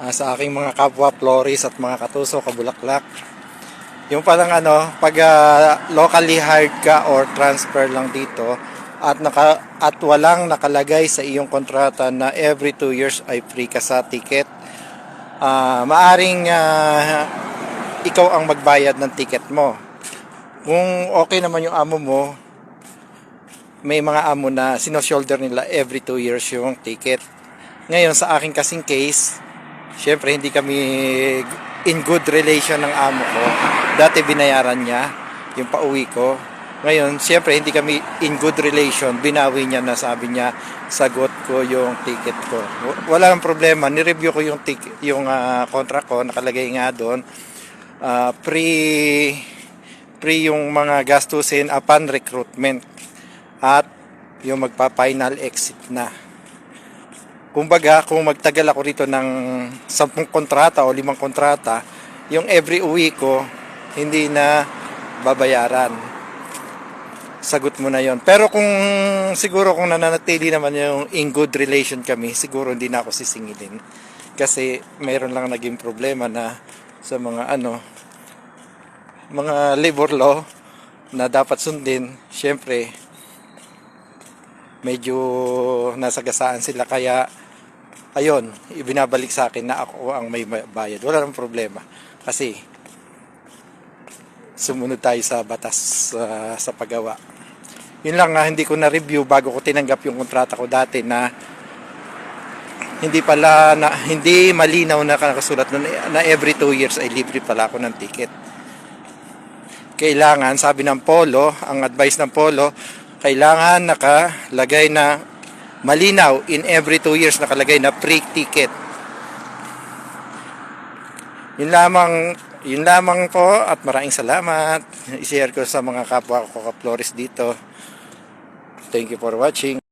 sa aking mga kapwa florist at mga katuso, kabulaklak. Yung palang pag locally hired ka or transfer lang dito at walang nakalagay sa iyong kontrata na every 2 years ay free ka sa ticket, maaring ikaw ang magbayad ng ticket mo. Kung okay naman yung amo mo, may mga amo na sino-shoulder nila every 2 years yung ticket. Ngayon sa akin kasing case, syempre hindi kami in good relation ng amo ko. Dati binayaran niya yung pauwi ko. Ngayon, syempre hindi kami in good relation. Binawi niya na, sabi niya, sagot ko yung ticket ko. Wala nang problema. Ni-review ko yung ticket, yung contract ko, nakalagay nga doon. Free yung mga gastusin upon recruitment at yung magpa-final exit na. Kumbaga, kung magtagal ako rito ng 10 kontrata o 5 kontrata, yung every uwi ko, hindi na babayaran. Sagot mo na yon. Pero kung siguro kung nananatili naman yung in good relation kami, siguro hindi na ako sisingilin. Kasi mayroon lang naging problema na sa mga mga labor law na dapat sundin. Syempre, medyo nasagasaan sila, kaya ayun, ibinabalik sa akin na ako ang may bayad. Wala nang problema kasi sumunod tayo sa batas sa paggawa. Yun lang, hindi ko na-review bago ko tinanggap yung kontrata ko dati na hindi malinaw na nakasulat na every 2 years ay libre pala ako ng ticket. Kailangan, sabi ng Polo, ang advice ng Polo, kailangan nakalagay na malinaw, in every 2 years nakalagay na free ticket. Yun lamang po at maraming salamat. I-share ko sa mga kapwa ko ka-florist dito. Thank you for watching.